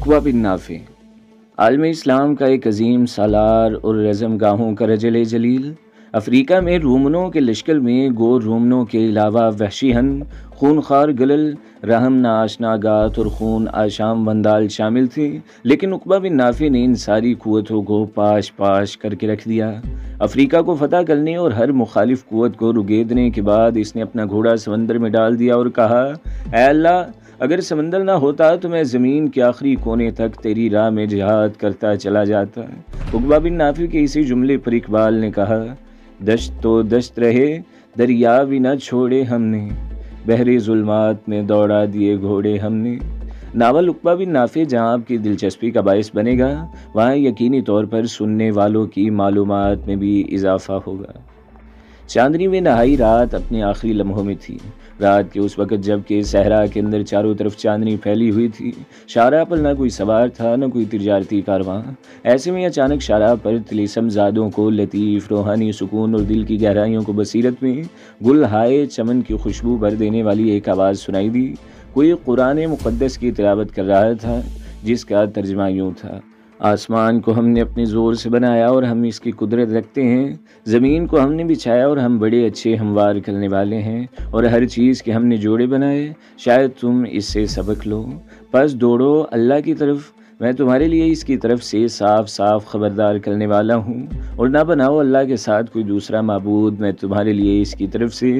عقبہ بن نافع عالم اسلام کا ایک عظیم سالار اور رزم گاہوں کا رجل جلیل، افریقہ میں رومنوں کے لشکر میں گور رومنوں کے علاوہ وحشی ہن، خونخوار گلل، رحم ناشنا گات اور خون آشام وندال شامل تھے، لیکن عقبہ بن نافع نے ان ساری قوتوں کو پاش پاش کر کے رکھ دیا۔ افریقہ کو فتح کرنے اور ہر مخالف قوت کو رگیدنے کے بعد اس نے اپنا گھوڑا سمندر میں ڈال دیا اور کہا، اے اللہ، اگر سمندر نہ ہوتا تو میں زمین کے آخری کونے تک تیری راہ میں جہاد کرتا چلا جاتا۔ عقبہ بن نافع کے اسی جملے پر اقبال نے کہا، دشت تو دشت رہے، دریا بھی نہ چھوڑے ہم نے، بحر ظلمات میں دوڑا دیے گھوڑے ہم نے۔ ناول عقبہ بن نافع جہاں آپ کی دلچسپی کا باعث بنے گا، وہاں یقینی طور پر سننے والوں کی معلومات میں بھی اضافہ ہوگا۔ چاندنی میں نہائی رات اپنے آخری لمحوں میں تھی، رات کے اس وقت جب کہ صحرا کے اندر چاروں طرف چاندنی پھیلی ہوئی تھی، شاہراہ پر نہ کوئی سوار تھا نہ کوئی تجارتی کارواں۔ ایسے میں اچانک شاہراہ پر طلسم زادوں کو لطیف روحانی سکون اور دل کی گہرائیوں کو بصیرت میں گل ہائے چمن کی خوشبو بھر دینے والی ایک آواز سنائی دی۔ کوئی قرآن مقدس کی تلاوت کر رہا تھا، جس کا ترجمہ یوں تھا، آسمان کو ہم نے اپنے زور سے بنایا اور ہم اس کی قدرت رکھتے ہیں، زمین کو ہم نے بچھایا اور ہم بڑے اچھے ہموار کرنے والے ہیں، اور ہر چیز کے ہم نے جوڑے بنائے، شاید تم اس سے سبق لو، پس دوڑو اللہ کی طرف، میں تمہارے لیے اس کی طرف سے صاف صاف خبردار کرنے والا ہوں، اور نہ بناؤ اللہ کے ساتھ کوئی دوسرا معبود، میں تمہارے لیے اس کی طرف سے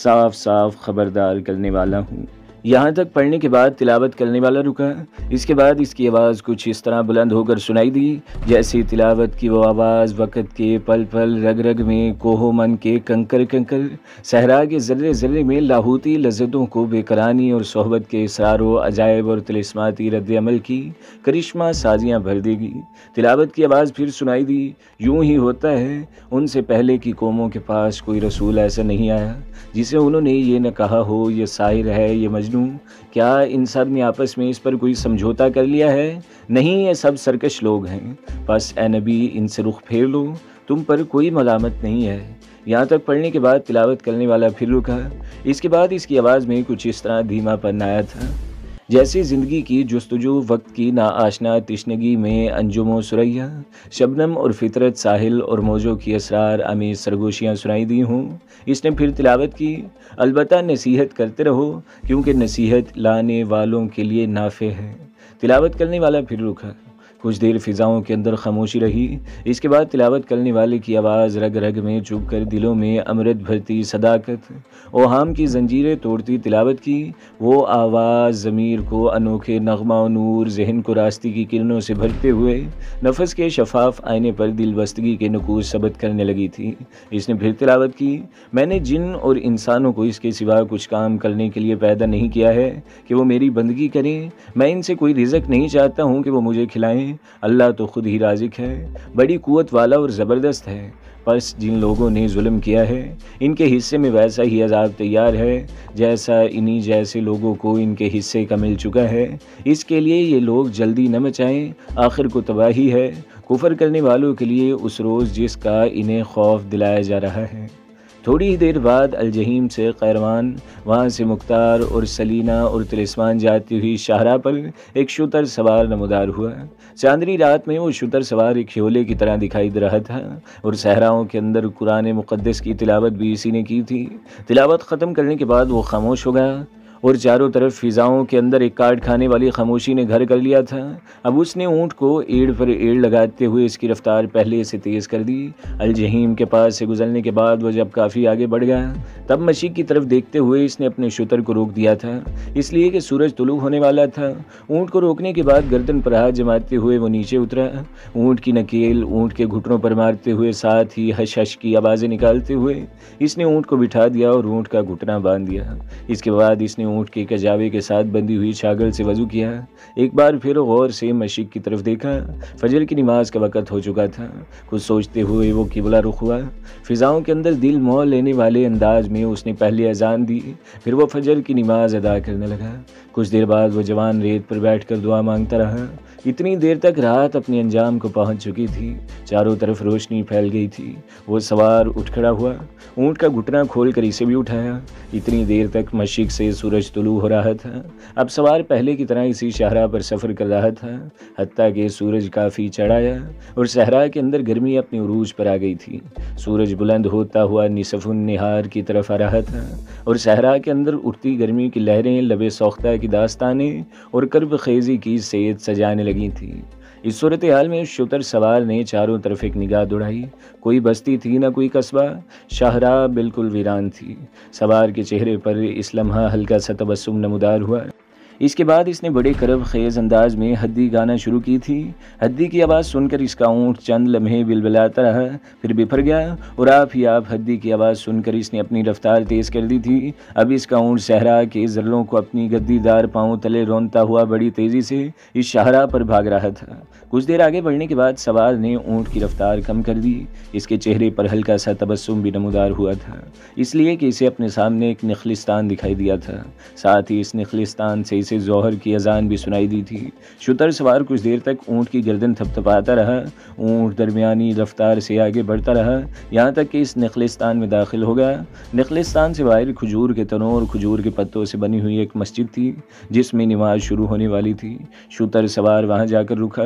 صاف صاف خبردار کرنے والا ہوں۔ یہاں تک پڑھنے کے بعد تلاوت کرنے والا رکا۔ اس کے بعد اس کی آواز کچھ اس طرح بلند ہو کر سنائی دی جیسے تلاوت کی وہ آواز وقت کے پل پل رگ رگ میں، کوہ من کے کنکر کنکر، صحرا کے ذرے ذرے میں لاہوتی لذتوں کو بے قرانی اور صحبت کے اسرار و عجائب اور طلسماتی رد عمل کی کرشمہ سازیاں بھر دے گی۔ تلاوت کی آواز پھر سنائی دی، یوں ہی ہوتا ہے، ان سے پہلے کی قوموں کے پاس کوئی رسول ایسا نہیں آیا جسے انہوں نے یہ نہ کہا ہو یہ شاعر ہے، یہ مجنون۔ کیا ان سب نے آپس میں اس پر کوئی سمجھوتا کر لیا ہے؟ نہیں، یہ سب سرکش لوگ ہیں، بس اے نبی ان سے رخ پھیر لو، تم پر کوئی ملامت نہیں ہے۔ یہاں تک پڑھنے کے بعد تلاوت کرنے والا پھر رکا۔ اس کے بعد اس کی آواز میں کچھ اس طرح دھیما پن آیا تھا جیسے زندگی کی جستجو وقت کی ناآشنا تشنگی میں انجم و ثریا، شبنم اور فطرت، ساحل اور موجوں کی اسرار آمیز سرگوشیاں سنائی دی ہوں۔ اس نے پھر تلاوت کی، البتہ نصیحت کرتے رہو کیونکہ نصیحت لانے والوں کے لیے نافع ہے۔ تلاوت کرنے والا پھر رکا، کچھ دیر فضاؤں کے اندر خاموشی رہی۔ اس کے بعد تلاوت کرنے والے کی آواز رگ رگ میں چبھ کر دلوں میں امرت بھرتی صداقت، اوہام کی زنجیریں توڑتی تلاوت کی۔ وہ آواز ضمیر کو انوکھے نغمہ و نور، ذہن کو راستی کی کرنوں سے بھرتے ہوئے نفس کے شفاف آئینے پر دل بستگی کے نقوش ثبت کرنے لگی تھی۔ اس نے پھر تلاوت کی، میں نے جن اور انسانوں کو اس کے سوا کچھ کام کرنے کے لیے پیدا نہیں کیا ہے کہ وہ میری بندگی کریں، میں ان سے کوئی رزق نہیں چاہتا ہوں کہ وہ مجھے کھلائیں، اللہ تو خود ہی رازق ہے، بڑی قوت والا اور زبردست ہے، بس جن لوگوں نے ظلم کیا ہے ان کے حصے میں ویسا ہی عذاب تیار ہے جیسا انہی جیسے لوگوں کو ان کے حصے کا مل چکا ہے، اس کے لیے یہ لوگ جلدی نہ مچائیں، آخر کو تباہی ہے کفر کرنے والوں کے لیے اس روز جس کا انہیں خوف دلایا جا رہا ہے۔ تھوڑی ہی دیر بعد الجحیم سے قیروان، وہاں سے مختار اور سلینا اور طلسمان جاتی ہوئی شاہراہ پر ایک شتر سوار نمودار ہوا۔ چاندنی رات میں وہ شتر سوار ایک ہیولے کی طرح دکھائی دے رہا تھا، اور صحراؤں کے اندر قرآن مقدس کی تلاوت بھی اسی نے کی تھی۔ تلاوت ختم کرنے کے بعد وہ خاموش ہو گیا، اور چاروں طرف فضاؤں کے اندر ایک کاٹ کھانے والی خاموشی نے گھر کر لیا تھا۔ اب اس نے اونٹ کو ایڑ پر ایڑ لگاتے ہوئے اس کی رفتار پہلے سے تیز کر دی۔ الجحیم کے پاس سے گزرنے کے بعد وہ جب کافی آگے بڑھ گیا، تب مشرق کی طرف دیکھتے ہوئے اس نے اپنے شتر کو روک دیا تھا، اس لیے کہ سورج طلوع ہونے والا تھا۔ اونٹ کو روکنے کے بعد گردن پر ہاتھ جماتے ہوئے وہ نیچے اترا، اونٹ کی نکیل اونٹ کے گھٹنوں پر مارتے ہوئے ساتھ ہی ہش ہش کی آوازیں نکالتے ہوئے اس نے اونٹ کو بٹھا دیا اور اونٹ کا گھٹنا باندھ دیا۔ اس کے بعد اس نے اونٹ کے کجاوے کے ساتھ بندھی ہوئی چھاگل سے وضو کیا، ایک بار پھر غور سے مشرق کی طرف دیکھا، فجر کی نماز کا وقت ہو چکا تھا۔ کچھ سوچتے ہوئے وہ قبلہ رخ ہوا، فضاؤں کے اندر دل موہ لینے والے انداز میں اس نے پہلے اذان دی، پھر وہ فجر کی نماز ادا کرنے لگا۔ کچھ دیر بعد وہ جوان ریت پر بیٹھ کر دعا مانگتا رہا۔ اتنی دیر تک رات اپنے انجام کو پہنچ چکی تھی، چاروں طرف روشنی پھیل گئی تھی۔ وہ سوار اٹھ کھڑا ہوا، اونٹ کا گھٹنا کھول کر اسے بھی اٹھایا۔ اتنی دیر تک مشرق سے سورج سورج طلوع ہو رہا تھا۔ اب سوار پہلے کی طرح اسی شاہراہ پر سفر کر رہا تھا، حتیٰ کہ سورج کافی چڑھ آیا اور صحرا کے اندر گرمی اپنی عروج پر آ گئی تھی۔ سورج بلند ہوتا ہوا نصف النہار کی طرف آ رہا تھا اور صحرا کے اندر اٹھتی گرمی کی لہریں لبِ سوختہ کی داستانیں اور کرب خیزی کی سیت سجانے لگی تھیں۔ اس صورتحال میں شتر سوار نے چاروں طرف ایک نگاہ دوڑائی۔ کوئی بستی تھی نہ کوئی قصبہ، شاہراہ بالکل ویران تھی۔ سوار کے چہرے پر اس لمحہ ہلکا سا تبسم نمودار ہوا۔ اس کے بعد اس نے بڑے کرب خیز انداز میں ہدی گانا شروع کی تھی۔ ہدی کی آواز سن کر اس کا اونٹ چند لمحے بلبلاتا رہا، پھر بپھر گیا اور آپ ہی آپ ہدی کی آواز سن کر اس نے اپنی رفتار تیز کر دی تھی۔ اب اس کا اونٹ صحرا کے ذروں کو اپنی گدی دار پاؤں تلے رونتا ہوا بڑی تیزی سے اس شاہراہ پر بھاگ رہا تھا۔ کچھ دیر آگے بڑھنے کے بعد سوار نے اونٹ کی رفتار کم کر دی۔ اس کے چہرے پر ہلکا سا تبسم بھی نمودار ہوا تھا، اس لیے کہ اسے اپنے سامنے ایک نخلستان دکھائی دیا تھا، ساتھ ہی اس نخلستان سے اسے ظہر کی اذان بھی سنائی دی تھی۔ شتر سوار کچھ دیر تک اونٹ کی گردن تھپتھپاتا رہا۔ اونٹ درمیانی رفتار سے آگے بڑھتا رہا، یہاں تک کہ اس نخلستان میں داخل ہو گیا۔ نخلستان سے باہر کھجور کے تنوں اور کھجور کے پتوں سے بنی ہوئی ایک مسجد تھی، جس میں نماز شروع ہونے والی تھی۔ شتر سوار وہاں جا کر رکا،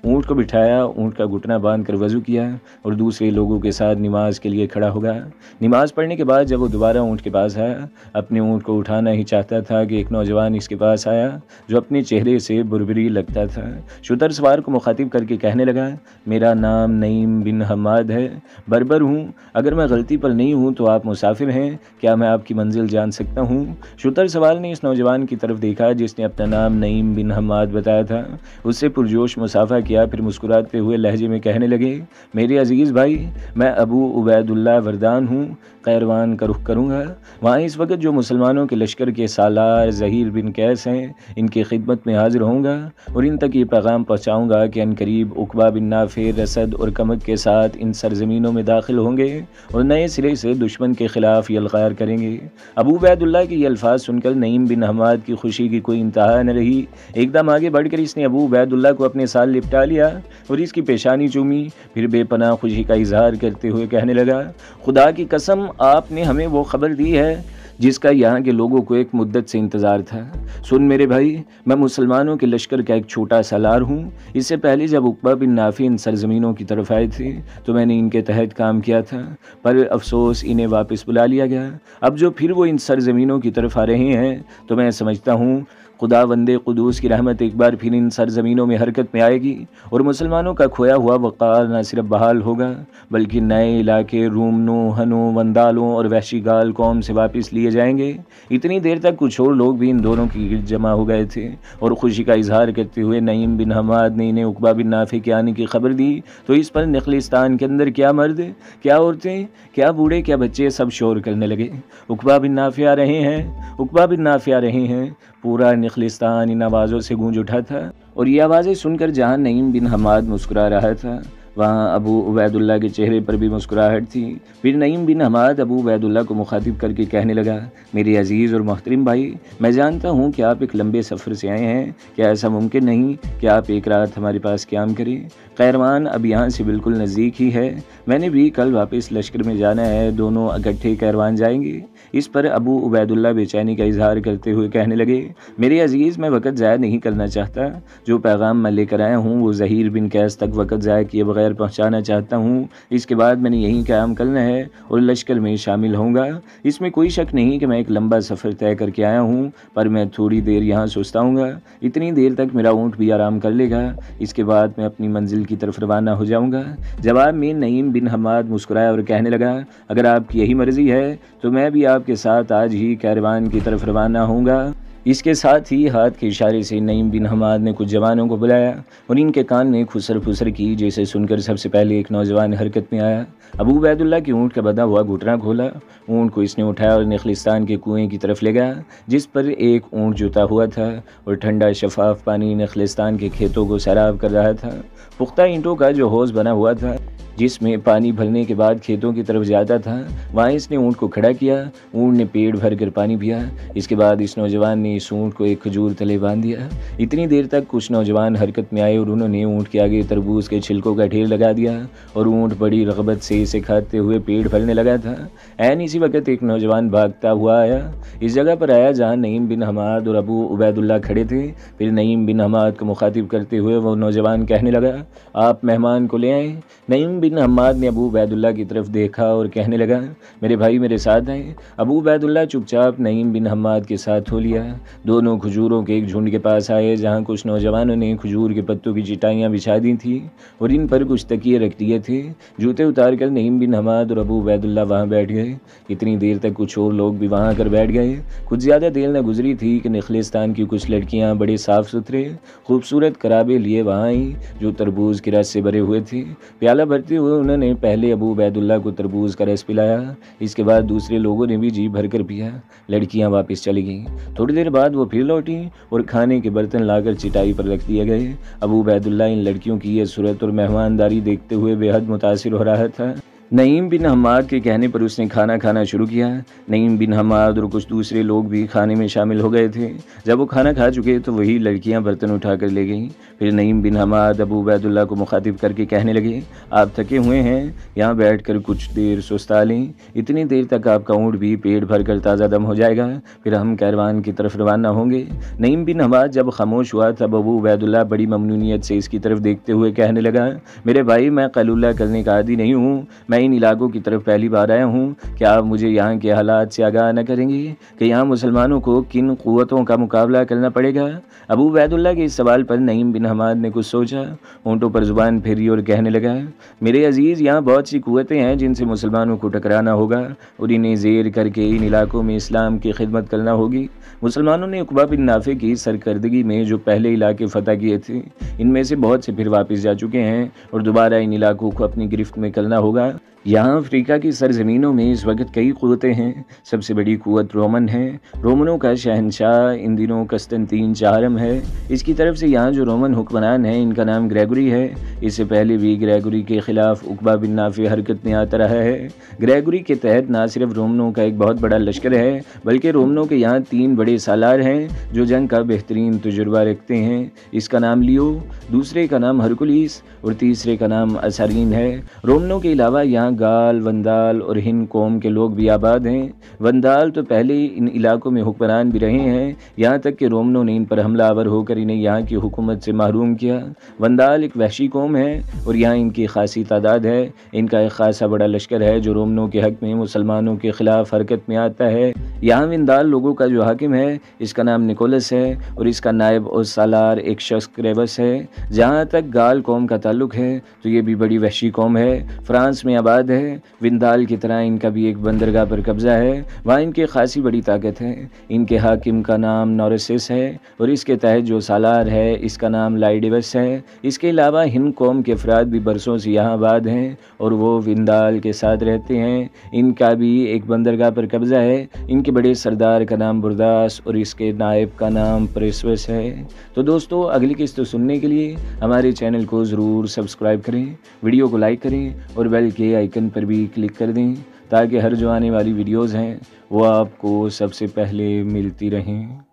اونٹ کو بٹھایا، اونٹ کا گھٹنا باندھ کر وضو کیا اور دوسرے لوگوں کے ساتھ نماز کے لیے کھڑا ہو گیا۔ نماز پڑھنے کے بعد جب وہ دوبارہ اونٹ کے پاس آیا، اپنے اونٹ کو اٹھانا ہی چاہتا تھا کہ ایک نوجوان اس کے پاس آیا جو اپنے چہرے سے بربری لگتا تھا۔ شتر سوار کو مخاطب کر کے کہنے لگا، میرا نام نعیم بن حماد ہے، بربر ہوں، اگر میں غلطی پر نہیں ہوں تو آپ مسافر ہیں، کیا میں آپ کی منزل جان سکتا ہوں؟ شتر سوار نے اس نوجوان کی طرف دیکھا جس نے اپنا نام نعیم بن حماد بتایا تھا، اس سے پرجوش مصافحہ کیا، پھر مسکراتے ہوئے لہجے میں کہنے لگے، میرے عزیز بھائی، میں ابو عبید اللہ وردان ہوں، قیروان کا رخ کروں گا۔ وہاں اس وقت جو مسلمانوں کے لشکر کے سالار ظہیر بن قیس ہیں، ان کی خدمت میں حاضر ہوں گا اور ان تک یہ پیغام پہنچاؤں گا کہ عنقریب عقبہ بن نافع رسد اور کمک کے ساتھ ان سرزمینوں میں داخل ہوں گے اور نئے سرے سے دشمن کے خلاف یلغار کریں گے۔ ابو عبید اللہ کے یہ الفاظ سن کر نعیم بن حماد کی خوشی کی کوئی انتہا نہ رہی۔ ایک دم آگے بڑھ کر اس نے ابو عبید اللہ کو اپنے ساتھ لپٹا لیا اور اس کی پیشانی چومی، پھر بے پناہ خوشی کا اظہار کرتے ہوئے کہنے لگا، خدا کی قسم، آپ نے ہمیں وہ خبر دی ہے جس کا یہاں کے لوگوں کو ایک مدت سے انتظار تھا۔ سن میرے بھائی، میں مسلمانوں کے لشکر کا ایک چھوٹا سالار ہوں۔ اس سے پہلے جب عقبہ بن نافع ان سرزمینوں کی طرف آئے تھے تو میں نے ان کے تحت کام کیا تھا، پر افسوس انہیں واپس بلا لیا گیا۔ اب جو پھر وہ ان سرزمینوں کی طرف آ رہے ہیں تو میں سمجھتا ہوں خداوند قدوس کی رحمت ایک بار پھر ان سرزمینوں میں حرکت میں آئے گی اور مسلمانوں کا کھویا ہوا وقار نہ صرف بحال ہوگا بلکہ نئے علاقے رومنوں، ہنوں، وندالوں اور وحشی گال قوم سے واپس لیے جائیں گے۔ اتنی دیر تک کچھ اور لوگ بھی ان دونوں کی گرد جمع ہو گئے تھے اور خوشی کا اظہار کرتے ہوئے نعیم بن حماد نے انہیں عقبہ بن نافع کے آنے کی خبر دی تو اس پر نخلستان کے اندر کیا مرد، کیا عورتیں، کیا بوڑھے، کیا بچے سب شور کرنے لگے، عقبہ بن نافع آ رہے ہیں، عقبہ بن نافع آ رہے ہیں۔ پورا نخلستان ان آوازوں سے گونج اٹھا تھا اور یہ آوازیں سن کر جہاں نعیم بن حماد مسکرا رہا تھا وہاں ابو عبید اللہ کے چہرے پر بھی مسکراہٹ تھی۔ پھر نعیم بن حماد ابو عبید اللہ کو مخاطب کر کے کہنے لگا، میرے عزیز اور محترم بھائی، میں جانتا ہوں کہ آپ ایک لمبے سفر سے آئے ہیں، کیا ایسا ممکن نہیں کہ آپ ایک رات ہمارے پاس قیام کریں؟ قیروان اب یہاں سے بالکل نزدیک ہی ہے، میں نے بھی کل واپس لشکر میں جانا ہے، دونوں اکٹھے قیروان جائیں گے۔ اس پر ابو عبید اللہ بے چینی کا اظہار کرتے ہوئے کہنے لگے، میرے عزیز، میں وقت ضائع نہیں کرنا چاہتا، جو پیغام میں لے کر آیا ہوں وہ ظہیر بن قیس تک وقت ضائع کیے بغیر پہنچانا چاہتا ہوں۔ اس کے بعد میں نے یہیں قیام کرنا ہے اور لشکر میں شامل ہوں گا۔ اس میں کوئی شک نہیں کہ میں ایک لمبا سفر طے کر کے آیا ہوں، پر میں تھوڑی دیر یہاں سستاؤں گا، اتنی دیر تک میرا اونٹ بھی آرام کر لے گا، اس کے بعد میں اپنی منزل کی طرف روانہ ہو جاؤں گا۔ جواب میں نعیم بن حماد مسکرایا اور کہنے لگا، اگر آپ کی یہی مرضی ہے تو میں بھی آپ کے ساتھ آج ہی کیروان کی طرف روانہ ہوں گا۔ اس کے ساتھ ہی ہاتھ کے اشارے سے نعیم بن حماد نے کچھ جوانوں کو بلایا اور ان کے کان میں خسر پھسر کی، جیسے سن کر سب سے پہلے ایک نوجوان حرکت میں آیا۔ ابو عبید اللہ کے اونٹ کا بندھا ہوا گھٹنا کھولا، اونٹ کو اس نے اٹھایا اور نخلستان کے کنویں کی طرف لے گیا، جس پر ایک اونٹ جوتا ہوا تھا اور ٹھنڈا شفاف پانی نخلستان کے کھیتوں کو سیراب کر رہا تھا۔ پختہ اینٹوں کا جو حوض بنا ہوا تھا جس میں پانی بھرنے کے بعد کھیتوں کی طرف جاتا تھا، وہاں اس نے اونٹ کو کھڑا کیا۔ اونٹ نے پیٹ بھر کر پانی پیا۔ اس کے بعد اس نوجوان نے اس اونٹ کو ایک کھجور تلے باندھ دیا۔ اتنی دیر تک کچھ نوجوان حرکت میں آئے اور انہوں نے اونٹ کے آگے تربوز کے چھلکوں کا ڈھیر لگا دیا اور اونٹ بڑی رغبت سے اسے کھاتے ہوئے پیٹ بھرنے لگا تھا۔ عین اسی وقت ایک نوجوان بھاگتا ہوا آیا، اس جگہ پر آیا جہاں نعیم بن حماد اور ابو عبید اللہ کھڑے تھے۔ پھر نعیم بن حماد کو مخاطب کرتے ہوئے وہ نوجوان کہنے لگا، آپ مہمان کو لے آئیں۔ نعیم بن حماد نے ابو عبید اللہ کی طرف دیکھا اور کہنے لگا، میرے بھائی میرے ساتھ آئیں۔ ابو عبید اللہ چپ چاپ نعیم بن حماد کے ساتھ ہو لیا۔ دونوں کھجوروں کے ایک جھنڈ کے پاس آئے جہاں کچھ نوجوانوں نے کھجور کے پتوں کی چٹائیاں بچھا دی تھیں اور ان پر کچھ تکیے رکھ دیے تھے۔ جوتے اتار کر نعیم بن حماد اور ابو عبید اللہ وہاں بیٹھ گئے۔ اتنی دیر تک کچھ اور لوگ بھی وہاں کر بیٹھ گئے۔ کچھ زیادہ دیر نہ گزری تھی کہ نخلستان کی کچھ لڑکیاں بڑے صاف ستھرے خوبصورت کرابے لیے وہاں آئیں جو تربوز کے رس سے بھرے ہوئے تھے۔ پیالہ بھرتے ہوئے انہوں نے پہلے ابو عبید اللہ کو تربوز کا رس پلایا، اس کے بعد دوسرے لوگوں نے بھی جی بھر کر پیا۔ لڑکیاں واپس چلی گئیں۔ تھوڑی دیر بعد وہ پھر لوٹیں اور کھانے کے برتن لا کر چٹائی پر رکھ دیے گئے۔ ابو عبید اللہ ان لڑکیوں کی یہ صورت اور مہمانداری دیکھتے ہوئے بے حد متاثر ہو رہا تھا۔ نعیم بن حماد کے کہنے پر اس نے کھانا کھانا شروع کیا۔ نعیم بن حماد اور کچھ دوسرے لوگ بھی کھانے میں شامل ہو گئے تھے۔ جب وہ کھانا کھا چکے تو وہی لڑکیاں برتن اٹھا کر لے گئیں۔ پھر نعیم بن حماد ابو عبید اللہ کو مخاطب کر کے کہنے لگے، آپ تھکے ہوئے ہیں، یہاں بیٹھ کر کچھ دیر سستا لیں، اتنی دیر تک آپ کا اونٹ بھی پیٹ بھر کر تازہ دم ہو جائے گا، پھر ہم کیروان کی طرف روانہ ہوں گے۔ نعیم بن حماد جب خاموش ہوا تب ابو عبید اللہ بڑی ممنونیت سے اس کی طرف دیکھتے ہوئے کہنے لگا، میرے بھائی میں قیلولہ کرنے کا عادی نہیں ہوں، میں ان علاقوں کی طرف پہلی بار آیا ہوں، کیا آپ مجھے یہاں کے حالات سے آگاہ نہ کریں گے کہ یہاں مسلمانوں کو کن قوتوں کا مقابلہ کرنا پڑے گا؟ ابو عبید اللہ کے اس سوال پر نعیم بن حماد نے کچھ سوچا، اونٹوں پر زبان پھیری اور کہنے لگا، میرے عزیز یہاں بہت سی قوتیں ہیں جن سے مسلمانوں کو ٹکرانا ہوگا اور انہیں زیر کر کے ان علاقوں میں اسلام کی خدمت کرنا ہوگی۔ مسلمانوں نے عقبہ بن نافع کی سرکردگی میں جو پہلے علاقے فتح کیے تھے، ان میں سے بہت سے پھر واپس جا چکے ہیں اور دوبارہ ان علاقوں کو اپنی گرفت میں کرنا ہوگا۔ یہاں افریقہ کی سرزمینوں میں اس وقت کئی قوتیں ہیں، سب سے بڑی قوت رومن ہے۔ رومنوں کا شہنشاہ ان دنوں قسطنطین چہارم ہے۔ اس کی طرف سے یہاں جو رومن حکمران ہیں ان کا نام گریگوری ہے۔ اس سے پہلے بھی گریگوری کے خلاف عقبہ بن نافع حرکت میں آتا رہا ہے۔ گریگوری کے تحت نہ صرف رومنوں کا ایک بہت بڑا لشکر ہے بلکہ رومنوں کے یہاں 3 بڑے سالار ہیں جو جنگ کا بہترین تجربہ رکھتے ہیں۔ اس کا نام لیو، دوسرے کا نام ہرکولیس اور تیسرے کا نام اسارین ہے۔ رومنوں کے علاوہ یہاں گال، وندال اور ہن قوم کے لوگ بھی آباد ہیں۔ وندال تو پہلے ان علاقوں میں حکمران بھی رہے ہیں، یہاں تک کہ رومنوں نے ان پر حملہ آور ہو کر انہیں یہاں کی حکومت سے محروم کیا۔ وندال ایک وحشی قوم ہے اور یہاں ان کی خاصی تعداد ہے۔ ان کا ایک خاصا بڑا لشکر ہے جو رومنوں کے حق میں مسلمانوں کے خلاف حرکت میں آتا ہے۔ یہاں وندال لوگوں کا جو حاکم ہے اس کا نام نکولس ہے اور اس کا نائب اور سالار ایک شخص کریبس ہے۔ جہاں تک گال قوم کا تعلق ہے تو یہ بھی بڑی وحشی قوم ہے، فرانس میں آباد ہے۔ وندال کی طرح ان کا بھی ایک بندرگاہ پر قبضہ ہے، وہاں ان کی خاصی بڑی طاقت ہے۔ ان کے حاکم کا نام نورسس ہے اور اس کے تحت جو سالار ہے اس کا نام لائیڈیوس ہے۔ اس کے علاوہ ہند قوم کے افراد بھی برسوں سے یہاں آباد ہیں اور وہ وندال کے ساتھ رہتے ہیں۔ ان کا بھی ایک بندرگاہ پر قبضہ ہے۔ ان کے بڑے سردار کا نام برداس اور اس کے نائب کا نام پریسوس ہے۔ تو دوستو اگلی قسط سننے کے لیے ہمارے چینل کو ضرور سبسکرائب کریں، ویڈیو کو لائک کریں اور بیل کے آئیکن پر بھی کلک کر دیں تاکہ ہر جو آنے والی ویڈیوز ہیں وہ آپ کو سب سے پہلے ملتی رہیں۔